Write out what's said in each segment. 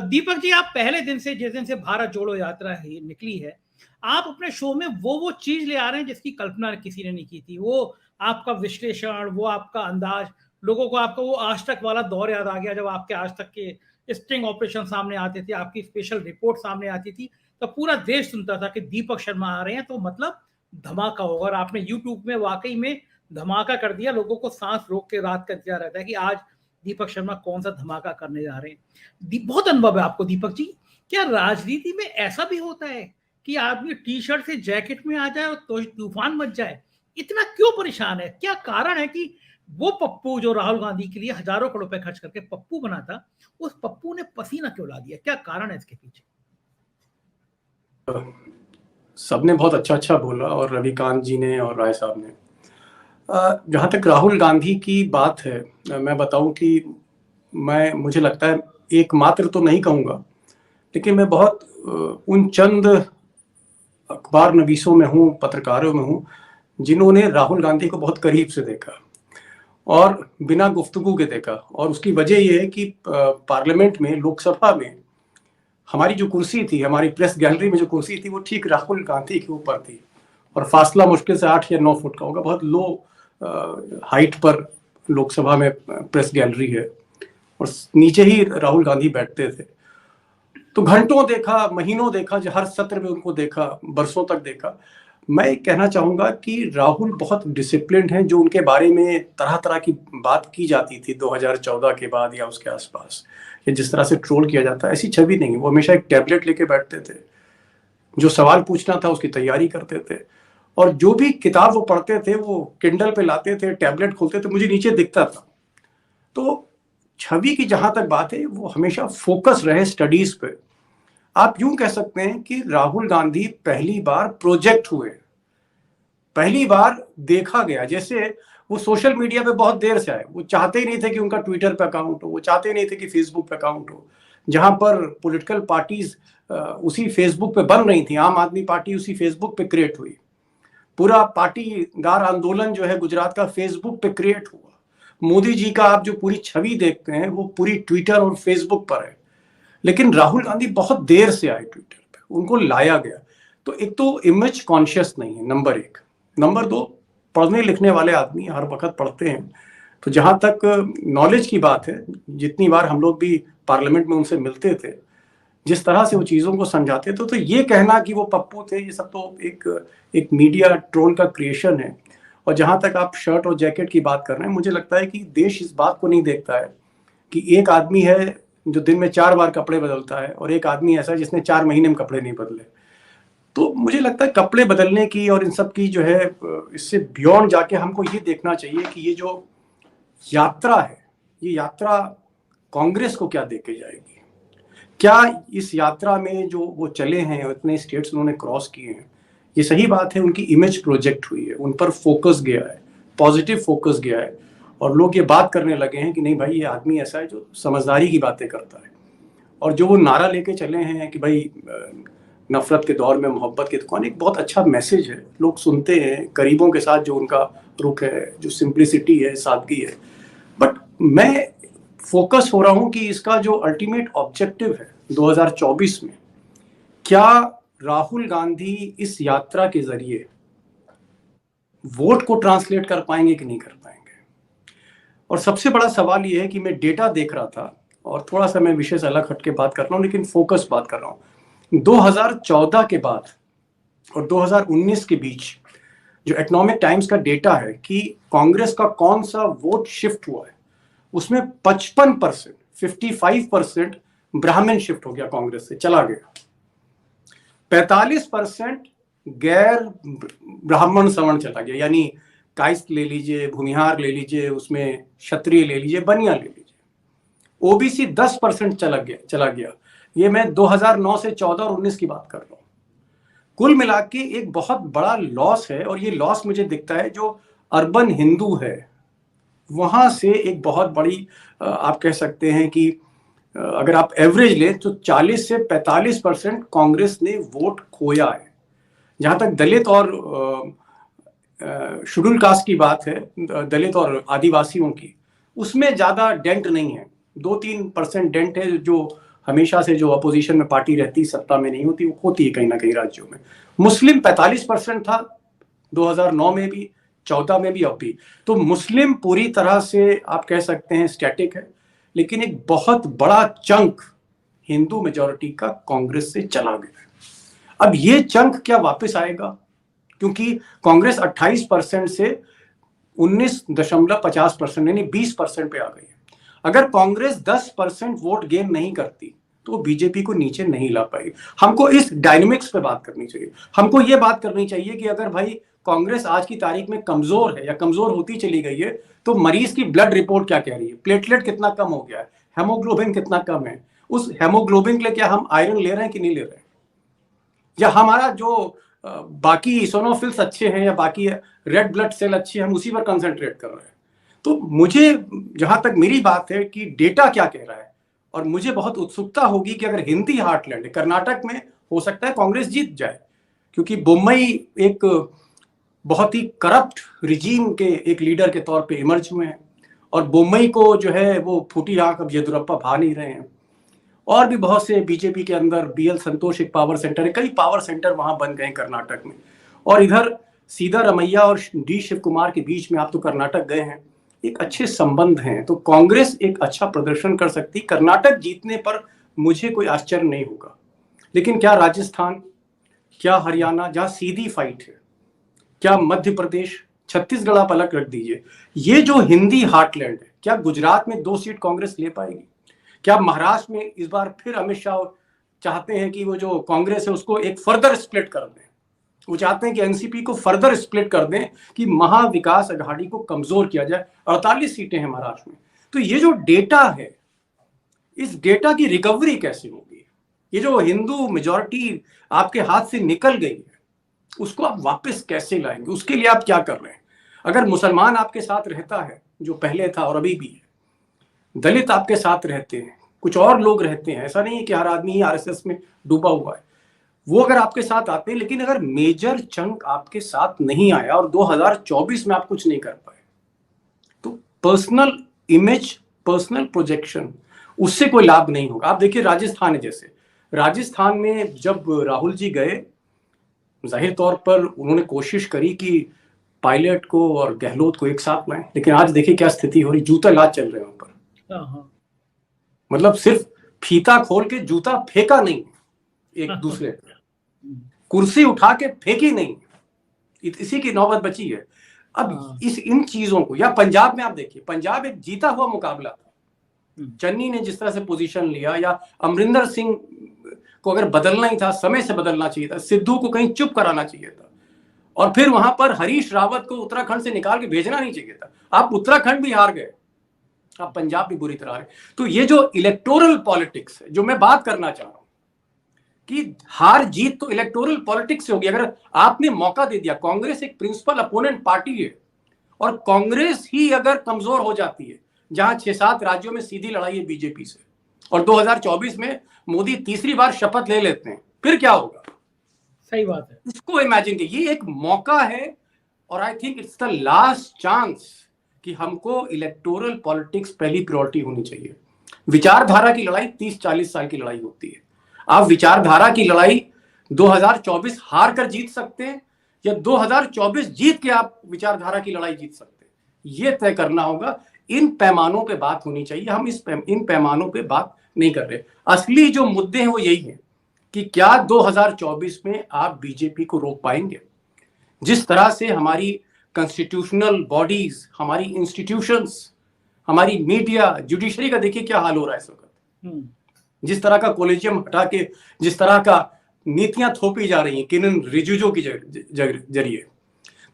दीपक जी, आप पहले दिन से, जिस दिन से भारत जोड़ो यात्रा है निकली है, आप अपने शो में वो चीज ले आ रहे हैं जिसकी कल्पना किसी ने नहीं की थी। वो आपका विश्लेषण, वो आपका अंदाज, लोगों को आपका वो आज तक वाला दौर याद आ गया जब आपके आज तक के स्टिंग ऑपरेशन सामने आते थे, आपकी स्पेशल रिपोर्ट सामने आती थी, तो पूरा देश सुनता था कि दीपक शर्मा आ रहे हैं तो मतलब धमाका होगा। और आपने यूट्यूब में वाकई में धमाका कर दिया। लोगों को सांस रोक के रात का इंतजार रहता है कि आज दीपक शर्मा कौन सा धमाका करने जा रहे हैं। बहुत अनुभव है आपको दीपक जी। क्या राजनीति में ऐसा भी होता है कि आदमी टी शर्ट से जैकेट में आ जाए और तो तूफान मच जाए? इतना क्यों परेशान है? क्या कारण है कि वो पप्पू जो राहुल गांधी के लिए हजारों करोड़ रुपए खर्च करके पप्पू बना था, उस पप्पू ने पसीना क्यों ला दिया? क्या कारण है इसके पीछे? सबने बहुत अच्छा बोला, और रविकांत जी ने और राय साहब ने। जहाँ तक राहुल गांधी की बात है, मैं बताऊं कि मुझे लगता है, एकमात्र तो नहीं कहूँगा, लेकिन मैं बहुत उन चंद अखबार नवीसों में हूँ, पत्रकारों में हूँ, जिन्होंने राहुल गांधी को बहुत करीब से देखा और बिना गुफ्तगू के देखा। और उसकी वजह यह है कि पार्लियामेंट में, लोकसभा में हमारी जो कुर्सी थी, हमारी प्रेस गैलरी में जो कुर्सी थी, वो ठीक राहुल गांधी के ऊपर थी, और फासला मुश्किल से 8 या 9 फुट का होगा। बहुत लो हाइट पर लोकसभा में प्रेस गैलरी है, और नीचे ही राहुल गांधी बैठते थे। तो घंटों देखा, महीनों देखा, हर सत्र में उनको देखा, बरसों तक देखा। मैं कहना चाहूंगा कि राहुल बहुत डिसिप्लिन्ड हैं। जो उनके बारे में तरह तरह की बात की जाती थी 2014 के बाद या उसके आसपास, या जिस तरह से ट्रोल किया जाता है, ऐसी छवि नहीं। वो हमेशा एक टैबलेट लेके बैठते थे, जो सवाल पूछना था उसकी तैयारी करते थे, और जो भी किताब वो पढ़ते थे वो किंडल पे लाते थे, टैबलेट खोलते थे, मुझे नीचे दिखता था। तो छवि की जहां तक बात है, वो हमेशा फोकस रहे स्टडीज पे। आप यूं कह सकते हैं कि राहुल गांधी पहली बार प्रोजेक्ट हुए, पहली बार देखा गया। जैसे वो सोशल मीडिया पे बहुत देर से आए, वो चाहते ही नहीं थे कि उनका ट्विटर पे अकाउंट हो, वो चाहते ही नहीं थे कि फेसबुक पे अकाउंट हो। जहां पर पॉलिटिकल पार्टीज उसी फेसबुक पे बन रही थी, आम आदमी पार्टी उसी फेसबुक पे क्रिएट हुई, पूरा पाटीदार आंदोलन जो है गुजरात का फेसबुक पे क्रिएट हुआ। मोदी जी का आप जो पूरी छवि देखते हैं वो पूरी ट्विटर और फेसबुक पर है। लेकिन राहुल गांधी बहुत देर से आए ट्विटर पे, उनको लाया गया। तो एक तो इमेज कॉन्शियस नहीं है, नंबर 1। नंबर 2, पढ़ने लिखने वाले आदमी हर वक्त पढ़ते हैं। तो जहां तक नॉलेज की बात है, जितनी बार हम लोग भी पार्लियामेंट में उनसे मिलते थे, जिस तरह से वो चीज़ों को समझाते थे, तो ये कहना कि वो पप्पू थे, ये सब तो एक मीडिया ट्रोल का क्रिएशन है। और जहां तक आप शर्ट और जैकेट की बात कर रहे हैं, मुझे लगता है कि देश इस बात को नहीं देखता है कि एक आदमी है जो दिन में 4 बार कपड़े बदलता है, और एक आदमी ऐसा जिसने 4 महीने में कपड़े नहीं बदले। तो मुझे लगता है कपड़े बदलने की और इन सब की जो है, इससे बियॉन्ड जाके हमको ये देखना चाहिए कि ये जो यात्रा है, ये यात्रा कांग्रेस को क्या देके जाएगी। क्या इस यात्रा में जो वो चले हैं, इतने स्टेट्स उन्होंने क्रॉस किए हैं, ये सही बात है, उनकी इमेज प्रोजेक्ट हुई है, उन पर फोकस गया है, पॉजिटिव फोकस गया है, और लोग ये बात करने लगे हैं कि नहीं भाई, ये आदमी ऐसा है जो समझदारी की बातें करता है। और जो वो नारा लेके चले हैं कि भाई नफरत के दौर में मोहब्बत की दुकान, एक बहुत अच्छा मैसेज है, लोग सुनते हैं। गरीबों के साथ जो उनका रुख है, जो सिंप्लिसिटी है, सादगी है। बट मैं फोकस हो रहा हूं कि इसका जो अल्टीमेट ऑब्जेक्टिव है 2024 में, क्या राहुल गांधी इस यात्रा के जरिए वोट को ट्रांसलेट कर पाएंगे कि नहीं कर पाएंगे। और सबसे बड़ा सवाल यह है कि मैं डेटा देख रहा था, और थोड़ा सा मैं विषय से अलग हट के बात कर रहा हूं, लेकिन फोकस बात कर रहा हूं। 2014 के बाद और 2019 के बीच जो इकोनॉमिक टाइम्स का डेटा है कि कांग्रेस का कौन सा वोट शिफ्ट हुआ है, उसमें 55%, 55% ब्राह्मण शिफ्ट हो गया, कांग्रेस से चला गया। 45% गैर ब्राह्मण सवर्ण चला गया, यानी काइस्ट ले लीजिए, भूमिहार ले लीजिए, उसमें क्षत्रिय ले लीजिए, बनिया ले लीजिए। ओबीसी 10% चला गया। ये मैं 2009 से 14 और 19 की बात कर रहा हूं। कुल मिला के एक बहुत बड़ा लॉस है, और ये लॉस मुझे दिखता है जो अर्बन हिंदू है वहां से एक बहुत बड़ी, आप कह सकते हैं कि अगर आप एवरेज लें तो 40 से 45% कांग्रेस ने वोट खोया है। जहां तक दलित और शेड्यूल कास्ट की बात है, दलित और आदिवासियों की, उसमें ज्यादा डेंट नहीं है, 2-3% डेंट है जो हमेशा से जो अपोजिशन में पार्टी रहती, सत्ता में नहीं होती, वो होती है कहीं ना कहीं राज्यों में। मुस्लिम 45% था 2009 में भी, 14 में भी, अब भी। तो मुस्लिम पूरी तरह से आप कह सकते हैं स्टैटिक है, लेकिन एक बहुत बड़ा चंक हिंदू मेजॉरिटी का कांग्रेस से चला गया। अब ये चंक क्या वापस आएगा? क्योंकि कांग्रेस 28% से 19.50% यानी 20% पे आ गई है। अगर कांग्रेस 10% वोट गेन नहीं करती तो बीजेपी को नीचे नहीं ला पाएगी। हमको इस डायनेमिक्स पे बात करनी चाहिए। हमको ये बात करनी चाहिए कि अगर भाई कांग्रेस आज की तारीख में कमजोर है या कमजोर होती चली गई है, तो मरीज की ब्लड रिपोर्ट क्या कह रही है, प्लेटलेट कितना कम हो गया है, हेमोग्लोबिन कितना कम है, उस हेमोग्लोबिन के लिए क्या हम आयरन ले रहे हैं कि नहीं ले रहे हैं, या हमारा जो बाकी इसोनोफिल्स अच्छे हैं या बाकी रेड ब्लड सेल अच्छे हैं, हम उसी पर कंसंट्रेट कर रहे हैं। तो मुझे जहां तक मेरी बात है कि डेटा क्या कह रहा है, और मुझे बहुत उत्सुकता होगी कि अगर हिंदी हार्टलैंड है, कर्नाटक में हो सकता है कांग्रेस जीत जाए, क्योंकि बोम्मई एक बहुत ही करप्ट रिजीम के एक लीडर के तौर पे इमर्ज हुए हैं, और बोम्मई को जो है वो फूटी आंख अब येदुरप्पा भा नहीं रहे हैं। और भी बहुत से बीजेपी के अंदर BL संतोष एक पावर सेंटर है, कई पावर सेंटर वहां बन गए कर्नाटक में। और इधर सीधा रमैया और D शिव कुमार के बीच में, आप तो कर्नाटक गए हैं, एक अच्छे संबंध हैं, तो कांग्रेस एक अच्छा प्रदर्शन कर सकती। कर्नाटक जीतने पर मुझे कोई आश्चर्य नहीं होगा, लेकिन क्या राजस्थान, क्या हरियाणा जहां सीधी फाइट है, क्या मध्य प्रदेश, छत्तीसगढ़ आप अलग रख दीजिए, ये जो हिंदी हार्टलैंड है, क्या गुजरात में 2 सीट कांग्रेस ले पाएगी? क्या महाराष्ट्र में इस बार फिर अमित शाह चाहते हैं कि वो जो कांग्रेस है उसको एक फर्दर स्प्लिट कर दें? वो चाहते हैं कि एनसीपी को फर्दर स्प्लिट कर दें कि महाविकास अघाड़ी को कमजोर किया जाए। 48 सीटें हैं महाराष्ट्र में। तो ये जो डेटा है, इस डेटा की रिकवरी कैसे होगी? ये जो हिंदू मेजॉरिटी आपके हाथ से निकल गई है, उसको आप वापस कैसे लाएंगे? उसके लिए आप क्या कर रहे हैं? अगर मुसलमान आपके साथ रहता है, जो पहले था और अभी भी है, दलित आपके साथ रहते हैं, कुछ और लोग रहते हैं, ऐसा नहीं है कि हर आदमी ही आरएसएस में डूबा हुआ है, वो अगर आपके साथ आते हैं, लेकिन अगर मेजर चंक आपके साथ नहीं आया और 2024 में आप कुछ नहीं कर पाए, तो पर्सनल इमेज, पर्सनल प्रोजेक्शन, उससे कोई लाभ नहीं होगा। आप देखिए राजस्थान है, जैसे राजस्थान में जब राहुल जी गए, जाहिर तौर पर उन्होंने कोशिश करी कि पायलट को और गहलोत को एक साथ लाएं, लेकिन आज देखिए क्या स्थिति हो रही, जूता लात चल रहे हैं ऊपर। मतलब सिर्फ फीता खोल के जूता फेंका नहीं एक दूसरे पे, कुर्सी उठा के फेंकी नहीं, इसी की नौबत बची है। अब इन चीजों को, या पंजाब में आप देखिए, पंजाब एक जीता हुआ मुकाबला था, चन्नी ने जिस तरह से पोजीशन लिया, या अमरिंदर सिंह को अगर बदलना ही था, समय से बदलना चाहिए था, सिद्धू को कहीं चुप कराना चाहिए था, और फिर वहां पर हरीश रावत को उत्तराखंड से निकाल के भेजना नहीं चाहिए था। आप उत्तराखंड भी हार गए, आप पंजाब भी बुरी तरह हारे। तो ये जो इलेक्टोरल पॉलिटिक्स है, जो मैं बात करना चाह रहा हूं कि हार जीत तो इलेक्टोरल पॉलिटिक्स से होगी। अगर आपने मौका दे दिया, कांग्रेस एक प्रिंसिपल अपोनेंट पार्टी है, और कांग्रेस ही अगर कमजोर हो जाती है, जहां 6-7 राज्यों में सीधी लड़ाई है बीजेपी से, और 2024 में मोदी तीसरी बार शपथ ले लेते हैं, फिर क्या होगा? सही बात है। इसको इमेजिन कीजिए, ये एक मौका है, और I think it's the last chance कि हमको इलेक्टोरल पॉलिटिक्स पहली प्रायोरिटी होनी चाहिए। विचारधारा की लड़ाई 30-40 साल की लड़ाई होती है। आप विचारधारा की लड़ाई 2024 हार कर जीत सकते हैं, या 2024 जीत के आप विचारधारा की लड़ाई जीत सकते हैं, ये तय करना होगा। इन पैमानों पे बात होनी चाहिए, हम इन पैमानों पे बात नहीं कर रहे। असली जो मुद्दे हैं वो यही है कि क्या 2024 में आप बीजेपी को रोक पाएंगे? जिस तरह से हमारी कॉन्स्टिट्यूशनल बॉडीज, हमारी इंस्टीट्यूशंस, हमारी मीडिया, जुडिशरी का देखिए क्या हाल हो रहा है इस वक्त, जिस तरह का कॉलेजियम हटा के जिस तरह का नीतियां थोपी जा रही हैं किरण रिजिजू की जरिए।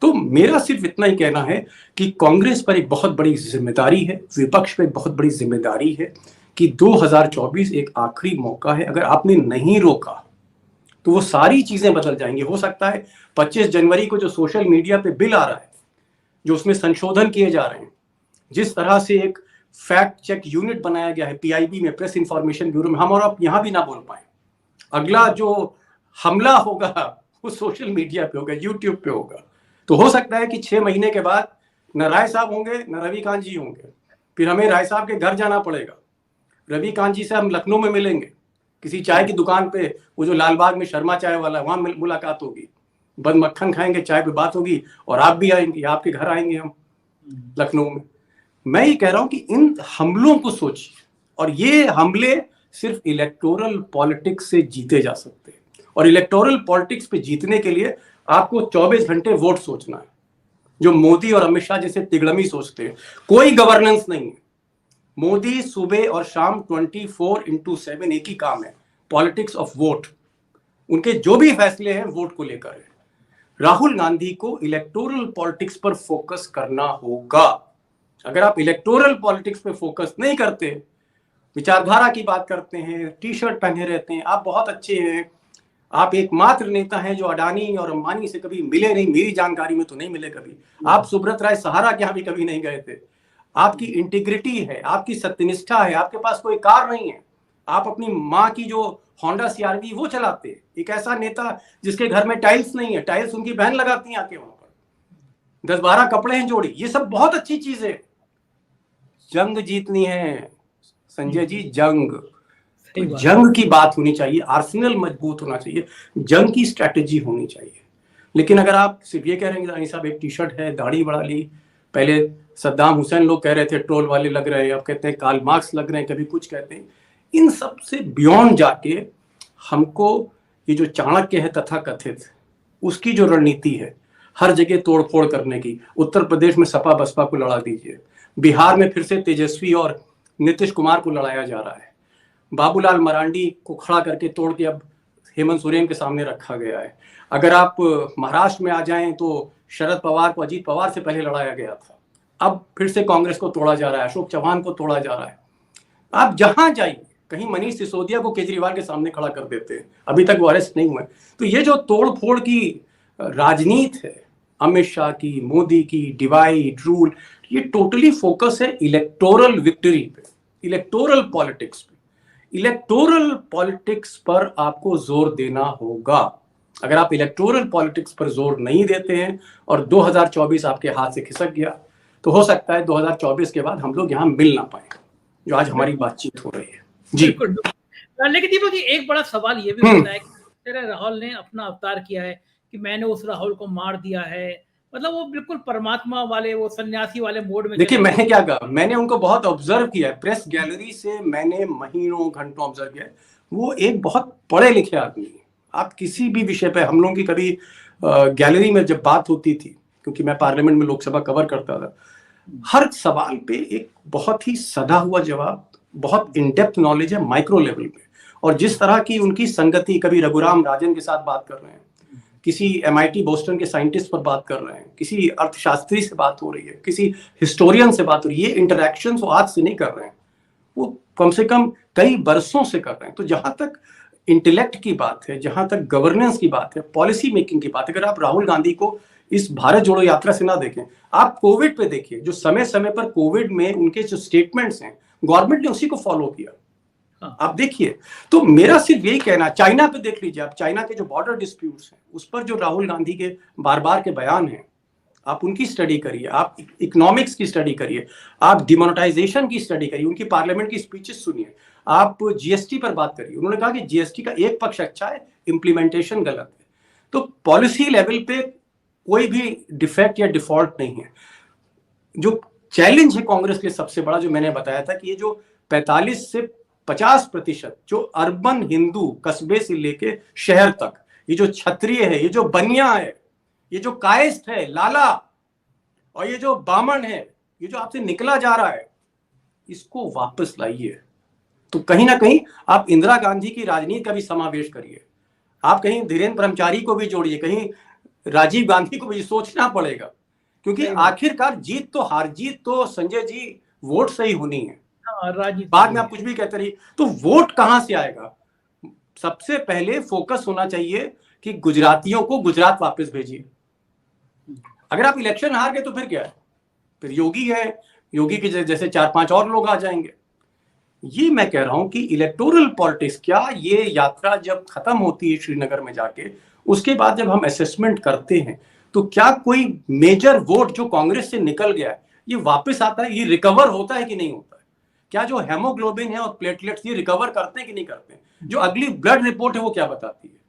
तो मेरा सिर्फ इतना ही कहना है कि कांग्रेस पर एक बहुत बड़ी जिम्मेदारी है, विपक्ष पर एक बहुत बड़ी जिम्मेदारी है कि 2024 एक आखिरी मौका है। अगर आपने नहीं रोका तो वो सारी चीजें बदल जाएंगी। हो सकता है 25 जनवरी को जो सोशल मीडिया पे बिल आ रहा है, जो उसमें संशोधन किए जा रहे हैं, जिस तरह से एक फैक्ट चेक यूनिट बनाया गया है PIB में, प्रेस इंफॉर्मेशन ब्यूरो में, हम और आप यहां भी ना बोल पाए। अगला जो हमला होगा वो सोशल मीडिया पे होगा, यूट्यूब पे होगा। तो हो सकता है कि 6 महीने के बाद न राय साहब होंगे, न रविकांत जी होंगे, फिर हमें राय साहब के घर जाना पड़ेगा, रविकांत जी से हम लखनऊ में मिलेंगे, किसी चाय की दुकान पे, वो जो लालबाग में शर्मा चाय वाला है, वहां मुलाकात होगी, बंद मक्खन खाएंगे, चाय पे बात होगी, और आप भी आएंगे, आपके घर आएंगे हम लखनऊ में। मैं ये कह रहा हूं कि इन हमलों को सोचिए, और ये हमले सिर्फ इलेक्टोरल पॉलिटिक्स से जीते जा सकते हैं, और इलेक्टोरल पॉलिटिक्स पे जीतने के लिए आपको 24 घंटे वोट सोचना है, जो मोदी और अमित शाह जैसे तिगड़मी सोचते हैं। कोई गवर्नेंस नहीं है। मोदी सुबह और शाम 24/7 एक ही काम है, पॉलिटिक्स ऑफ वोट। उनके जो भी फैसले हैं वोट को लेकर है। राहुल गांधी को इलेक्टोरल पॉलिटिक्स पर फोकस करना होगा। अगर आप इलेक्टोरल पॉलिटिक्स पे फोकस नहीं करते, विचारधारा की बात करते हैं, टी शर्ट पहने रहते हैं, आप बहुत अच्छे हैं, आप एकमात्र नेता हैं जो अडानी और अंबानी से कभी मिले नहीं, मेरी जानकारी में तो नहीं मिले कभी। आप सुब्रत राय सहारा के यहाँ भी कभी नहीं गए थे। आपकी इंटीग्रिटी है, आपकी सत्यनिष्ठा है, आपके पास कोई कार नहीं है, आप अपनी माँ की जो होंडा CR-V वो चलाते हैं। एक ऐसा नेता जिसके घर में टाइल्स नहीं है, टाइल्स उनकी बहन लगाती है आके वहां पर, 10-12 कपड़े हैं जोड़ी, ये सब बहुत अच्छी चीज है। जंग जीतनी है संजय जी, जंग, तो जंग की बात होनी चाहिए, आर्सेनल मजबूत होना चाहिए, जंग की स्ट्रैटेजी होनी चाहिए। लेकिन अगर आप सिर्फ ये कह रहे हैं साहब एक टी शर्ट है, दाढ़ी बढ़ा ली, पहले सद्दाम हुसैन लोग कह रहे थे ट्रोल वाले लग रहे हैं, अब कहते हैं कार्ल मार्क्स लग रहे हैं, कभी कुछ कहते हैं, इन सब से बियॉन्ड जाके हमको ये जो चाणक्य है तथा कथित, उसकी जो रणनीति है हर जगह तोड़फोड़ करने की, उत्तर प्रदेश में सपा बसपा को लड़ा दीजिए, बिहार में फिर से तेजस्वी और नीतीश कुमार को लड़ाया जा रहा है, बाबूलाल मरांडी को खड़ा करके तोड़ के अब हेमंत सोरेन के सामने रखा गया है। अगर आप महाराष्ट्र में आ जाएं तो शरद पवार को अजीत पवार से पहले लड़ाया गया था, अब फिर से कांग्रेस को तोड़ा जा रहा है, अशोक चौहान को तोड़ा जा रहा है। आप जहां जाइए, कहीं मनीष सिसोदिया को केजरीवाल के सामने खड़ा कर देते हैं, अभी तक वो अरेस्ट नहीं हुए। तो ये जो तोड़ फोड़ की राजनीति है अमित शाह की, मोदी की, डिवाइड रूल, ये टोटली फोकस है इलेक्टोरल विक्ट्री पे, इलेक्टोरल पॉलिटिक्स पे। इलेक्टोरल पॉलिटिक्स पर आपको जोर देना होगा। अगर आप इलेक्टोरल पॉलिटिक्स पर जोर नहीं देते हैं और 2024 आपके हाथ से खिसक गया, तो हो सकता है 2024 के बाद हम लोग यहाँ मिल ना पाए, जो आज हमारी बातचीत हो रही है। जी लेकिन दीपक जी एक बड़ा सवाल ये भी होता है कि राहुल ने अपना अवतार किया है कि मैंने उस राहुल को मार दिया है, मतलब वो बिल्कुल परमात्मा वाले, वो सन्यासी वाले मोड में। देखिए मैंने क्या कहा, मैंने उनको बहुत ऑब्जर्व किया है, प्रेस गैलरी से मैंने महीनों घंटों ऑब्जर्व किया है। वो एक बहुत पढ़े लिखे आदमी है। आप किसी भी विषय पे, हम लोगों की कभी गैलरी में जब बात होती थी, क्योंकि मैं पार्लियामेंट में लोकसभा कवर करता था, हर सवाल पे एक बहुत ही सधा हुआ जवाब, बहुत इन डेप्थ नॉलेज है माइक्रो लेवल पे। और जिस तरह की उनकी संगति, कभी रघुराम राजन के साथ बात कर रहे हैं, किसी MIT बोस्टन के साइंटिस्ट पर बात कर रहे हैं, किसी अर्थशास्त्री से बात हो रही है, किसी हिस्टोरियन से बात हो रही है, ये इंटरेक्शन वो आज से नहीं कर रहे हैं, वो कम से कम कई बरसों से कर रहे हैं। तो जहां तक इंटेलेक्ट की बात है, जहां तक गवर्नेंस की बात है, पॉलिसी मेकिंग की बात है, अगर आप राहुल गांधी को इस भारत जोड़ो यात्रा से ना देखें, आप कोविड पे देखिए, जो समय समय पर कोविड में उनके जो स्टेटमेंट्स हैं, गवर्नमेंट ने उसी को फॉलो किया। आप देखिए, तो मेरा सिर्फ यही कहना, चाइना पे देख लीजिए आप, चाइना के जो बॉर्डर डिस्प्यूट्स हैं उस पर जो राहुल गांधी के बार बार के बयान हैं, आप उनकी स्टडी करिए, आप इकोनॉमिक्स की स्टडी करिए, आप डिमोनेटाइजेशन की स्टडी करिए, उनकी पार्लियामेंट की स्पीचेस सुनिए, आप GST पर बात करिए। उन्होंने कहा कि GST का एक पक्ष अच्छा है, इम्प्लीमेंटेशन गलत है। तो पॉलिसी लेवल पे कोई भी डिफेक्ट या डिफॉल्ट नहीं है। जो चैलेंज है कांग्रेस के सबसे बड़ा, जो मैंने बताया था कि ये जो 45 से 50% जो अर्बन हिंदू कस्बे से लेके शहर तक, ये जो क्षत्रिय है, ये जो बनिया है, ये जो कायस्थ है, लाला, और ये जो बामण है, ये जो आपसे निकला जा रहा है, इसको वापस लाइए। तो कहीं ना कहीं आप इंदिरा गांधी की राजनीति का भी समावेश करिए, आप कहीं धीरेन्द्र ब्रह्मचारी को भी जोड़िए, कहीं राजीव गांधी को भी सोचना पड़ेगा, क्योंकि आखिरकार जीत तो हार जीत तो संजय जी वोट से ही होनी है। बाद में आप कुछ भी कहते रहिए, तो वोट कहां से आएगा? सबसे पहले फोकस होना चाहिए कि गुजरातियों को गुजरात वापस भेजिए। अगर आप इलेक्शन हार गए तो फिर क्या है? फिर योगी है, योगी के जैसे 4-5 और लोग आ जाएंगे। ये मैं कह रहा हूं कि इलेक्टोरल पॉलिटिक्स, क्या ये यात्रा जब खत्म होती है श्रीनगर में जाके, उसके बाद जब हम असेसमेंट करते हैं, तो क्या कोई मेजर वोट जो कांग्रेस से निकल गया है ये वापस आता है, ये रिकवर होता है कि नहीं होता है? क्या जो हेमोग्लोबिन है और प्लेटलेट्स ये रिकवर करते हैं कि नहीं करते हैं? जो अगली ब्लड रिपोर्ट है वो क्या बताती है?